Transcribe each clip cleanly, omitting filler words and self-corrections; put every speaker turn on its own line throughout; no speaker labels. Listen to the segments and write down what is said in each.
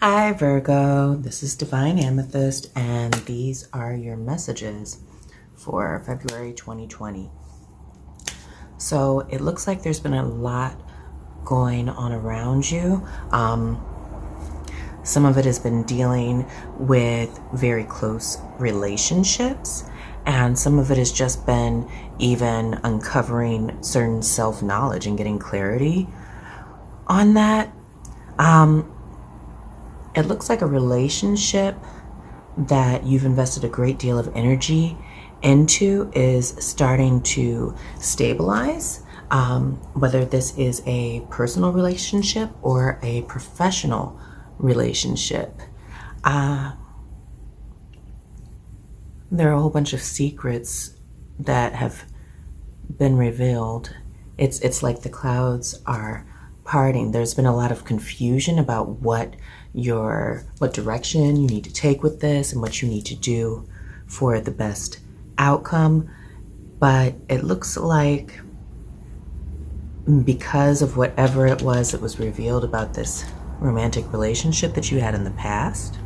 Hi Virgo, this is Divine Amethyst, and these are your messages for February 2020. So it looks like there's been a lot going on around you. Some of it has been dealing with very close relationships, and some of it has just been even uncovering certain self-knowledge and getting clarity on that. It looks like a relationship that you've invested a great deal of energy into is starting to stabilize, whether this is a personal relationship or a professional relationship. There are a whole bunch of secrets that have been revealed. It's like the clouds are parting. There's been a lot of confusion about what direction you need to take with this and what you need to do for the best outcome. But it looks like because of whatever it was that was revealed about this romantic relationship that you had in the past,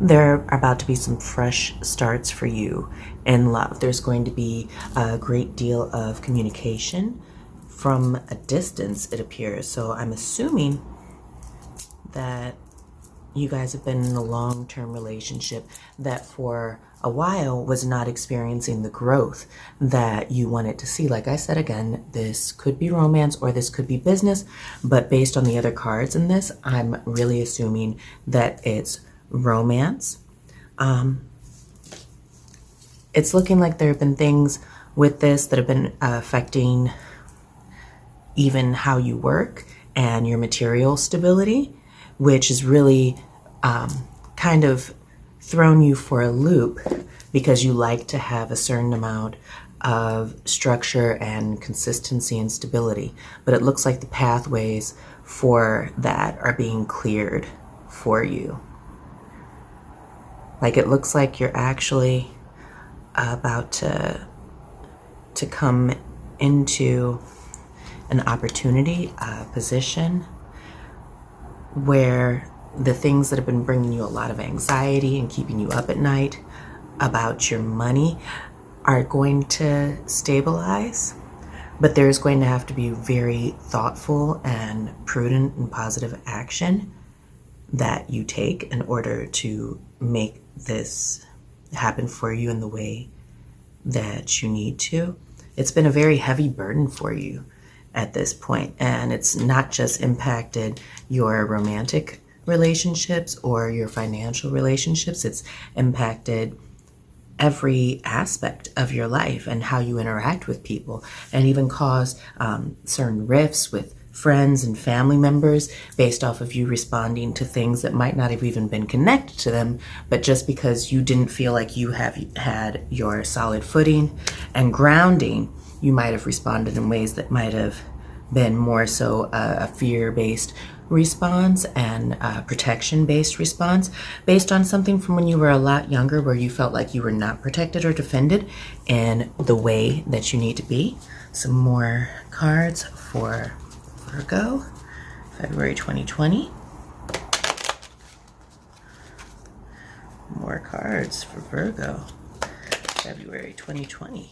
there are about to be some fresh starts for you in love. There's going to be a great deal of communication from a distance, it appears. So I'm assuming that you guys have been in a long-term relationship that for a while was not experiencing the growth that you wanted to see. Like I said, again, this could be romance or this could be business, but based on the other cards in this, I'm really assuming that it's romance. It's looking like there have been things with this that have been affecting even how you work and your material stability, which is really kind of thrown you for a loop because you like to have a certain amount of structure and consistency and stability. But it looks like the pathways for that are being cleared for you. Like it looks like you're actually about to come into an opportunity, a position where the things that have been bringing you a lot of anxiety and keeping you up at night about your money are going to stabilize, but there's going to have to be very thoughtful and prudent and positive action that you take in order to make this happen for you in the way that you need to. It's been a very heavy burden for you at this point, and it's not just impacted your romantic relationships or your financial relationships, it's impacted every aspect of your life and how you interact with people, and even caused certain rifts with friends and family members based off of you responding to things that might not have even been connected to them, but just because you didn't feel like you have had your solid footing and grounding, you might have responded in ways that might have been more so a fear-based response and a protection-based response based on something from when you were a lot younger where you felt like you were not protected or defended in the way that you need to be. Some more cards for Virgo, February 2020. More cards for Virgo, February 2020.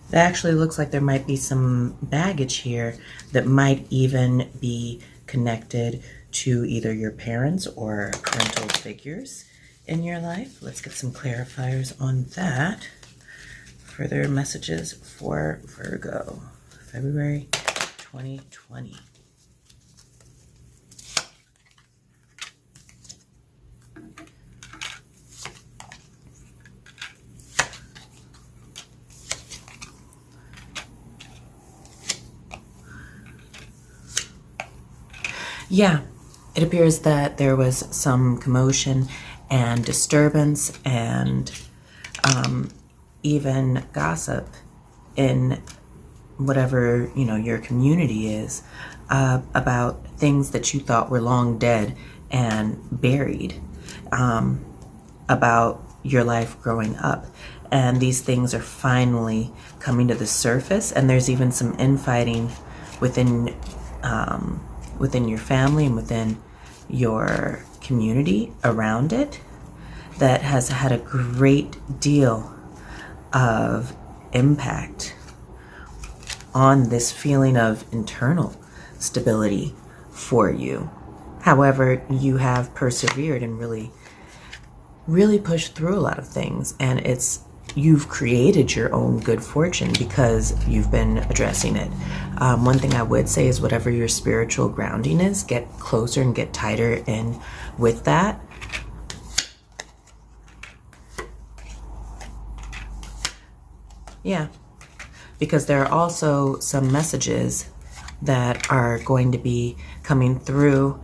It actually looks like there might be some baggage here that might even be connected to either your parents or parental figures in your life. Let's get some clarifiers on that. Further messages for Virgo, February 2020. Yeah, it appears that there was some commotion and disturbance and even gossip in whatever, your community is about things that you thought were long dead and buried, about your life growing up. and these things are finally coming to the surface, and there's even some infighting within within your family and within your community around it that has had a great deal of impact on this feeling of internal stability for you. However, you have persevered and really pushed through a lot of things, and you've created your own good fortune because you've been addressing it. One thing I would say is whatever your spiritual grounding is, get closer and get tighter in with that. Yeah, because there are also some messages that are going to be coming through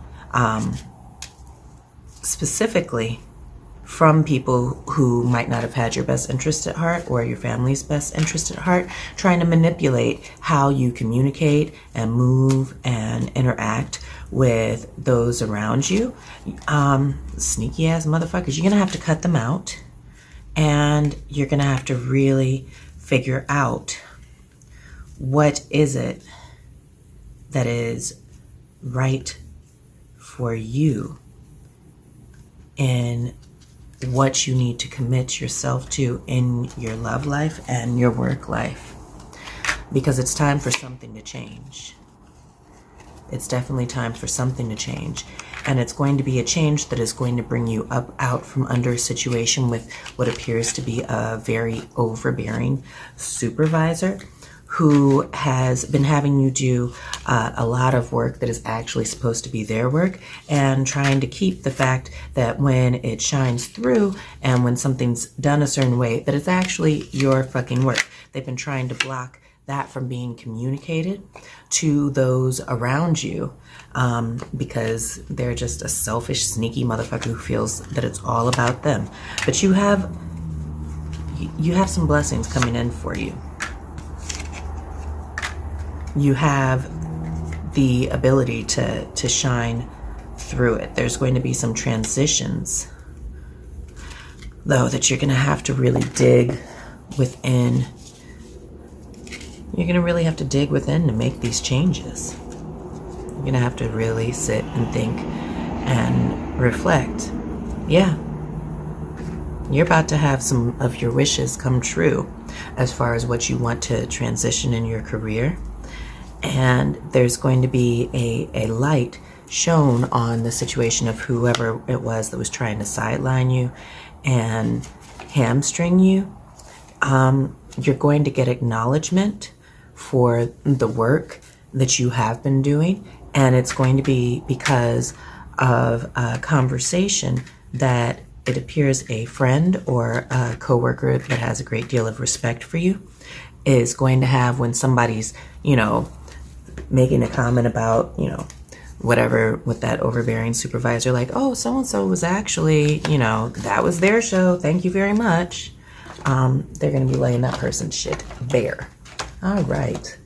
specifically from people who might not have had your best interest at heart or your family's best interest at heart, trying to manipulate how you communicate and move and interact with those around you. Sneaky ass motherfuckers. You're gonna have to cut them out, and you're gonna have to really figure out what is it that is right for you and what you need to commit yourself to in your love life and your work life, because it's time for something to change. It's definitely time for something to change, and it's going to be a change that is going to bring you up out from under a situation with what appears to be a very overbearing supervisor who has been having you do a lot of work that is actually supposed to be their work, and trying to keep the fact that when it shines through and when something's done a certain way, that it's actually your fucking work. They've been trying to block that from being communicated to those around you because they're just a selfish, sneaky motherfucker who feels that it's all about them. But you have some blessings coming in for you. You have the ability to shine through it. There's going to be some transitions, though, that you're going to have to really dig within. You're going to really have to dig within to make these changes. You're going to have to really sit and think and reflect. Yeah. You're about to have some of your wishes come true as far as what you want to transition in your career. And there's going to be a light shown on the situation of whoever it was that was trying to sideline you and hamstring you. You're going to get acknowledgement for the work that you have been doing, and it's going to be because of a conversation that it appears a friend or a coworker that has a great deal of respect for you is going to have when somebody's, making a comment about, whatever with that overbearing supervisor, like, oh, so-and-so was actually, that was their show. Thank you very much. They're going to be laying that person's shit bare. All right.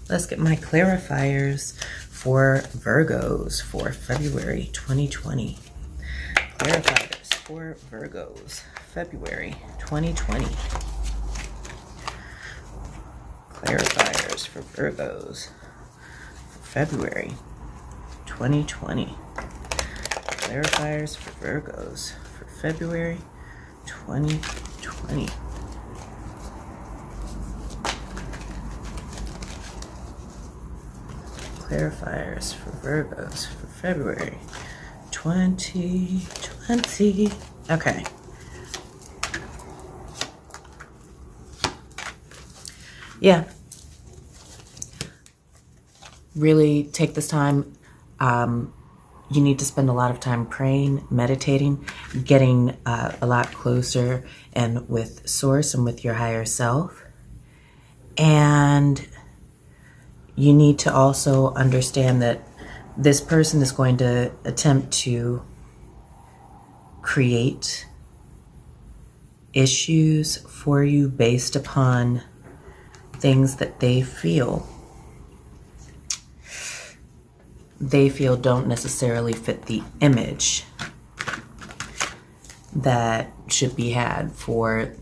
Let's get my clarifiers for Virgos for February 2020. Clarifiers for Virgos, February 2020. Clarifiers for Virgos, February 2020. Clarifiers for Virgos for February 2020. Clarifiers for Virgos for February 2020. Okay. Yeah. Really take this time. You need to spend a lot of time praying, meditating, getting a lot closer and with Source and with your higher self. And you need to also understand that this person is going to attempt to create issues for you based upon things that they feel don't necessarily fit the image that should be had for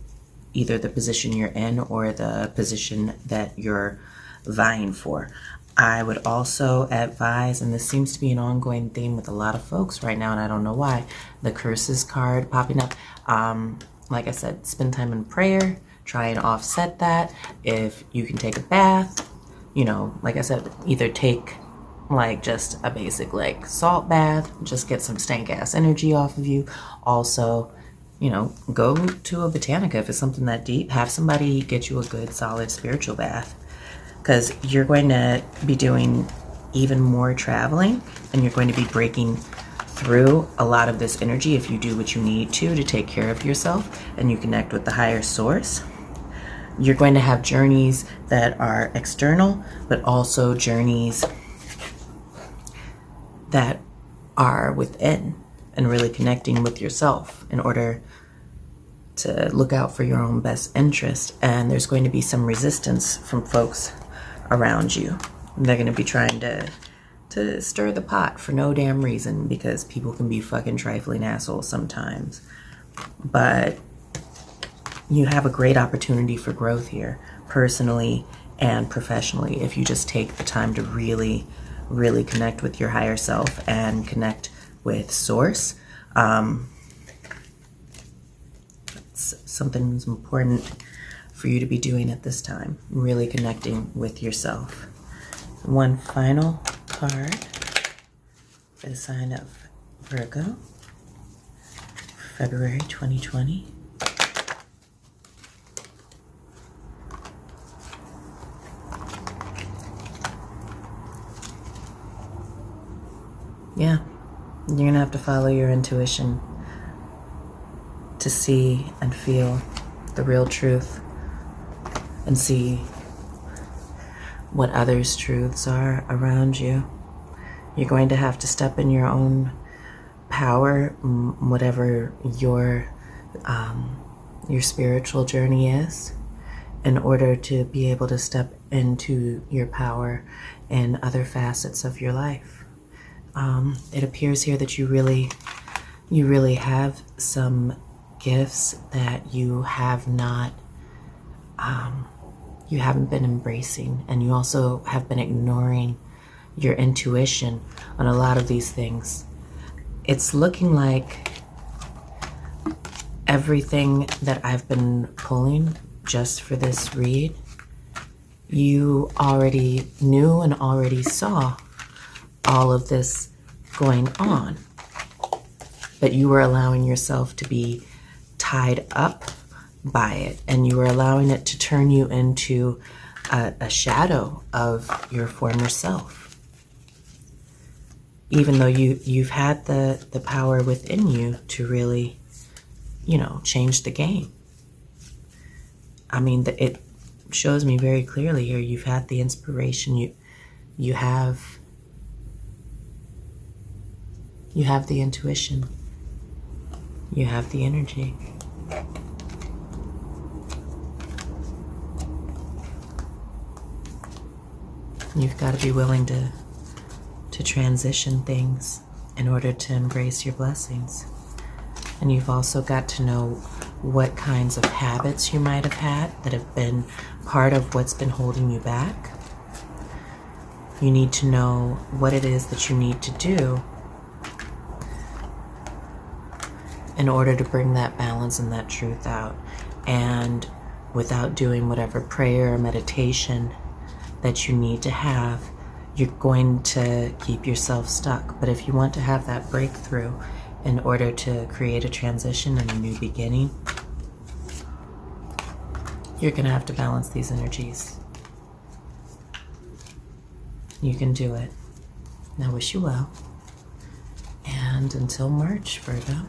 either the position you're in or the position that you're vying for. I would also advise, and this seems to be an ongoing theme with a lot of folks right now, and I don't know why, the curses card popping up. Like I said, spend time in prayer, try and offset that. If you can take a bath, you know, like I said, either take like just a basic like salt bath, just get some stank ass energy off of you. Also, you know, go to a botanica if it's something that deep. Have somebody get you a good solid spiritual bath, because you're going to be doing even more traveling, and you're going to be breaking through a lot of this energy if you do what you need to take care of yourself and you connect with the higher source. You're going to have journeys that are external, but also journeys that are within, and really connecting with yourself in order to look out for your own best interest. And there's going to be some resistance from folks around you. They're going to be trying to stir the pot for no damn reason, because people can be fucking trifling assholes sometimes. But you have a great opportunity for growth here, personally and professionally, if you just take the time to really connect with your higher self and connect with source. It's something that's important for you to be doing at this time, really connecting with yourself. One final card for the sign of Virgo, February 2020. Yeah, you're gonna have to follow your intuition to see and feel the real truth, and see what others' truths are around you. You're going to have to step in your own power, whatever your spiritual journey is, in order to be able to step into your power in other facets of your life. It appears here that you really have some gifts that you have not, you haven't been embracing, and you also have been ignoring your intuition on a lot of these things. It's looking like everything that I've been pulling just for this read, you already knew and already saw all of this going on, but you were allowing yourself to be tied up by it, and you were allowing it to turn you into a shadow of your former self, even though you've had the power within you to really, you know, change the game. I mean, it shows me very clearly here, you've had the inspiration, you have the intuition, you have the energy. You've got to be willing to transition things in order to embrace your blessings. And you've also got to know what kinds of habits you might have had that have been part of what's been holding you back. You need to know what it is that you need to do in order to bring that balance and that truth out. And without doing whatever prayer or meditation that you need to have, you're going to keep yourself stuck. But if you want to have that breakthrough in order to create a transition and a new beginning, you're going to have to balance these energies. You can do it. I wish you well. And until March, Virgo.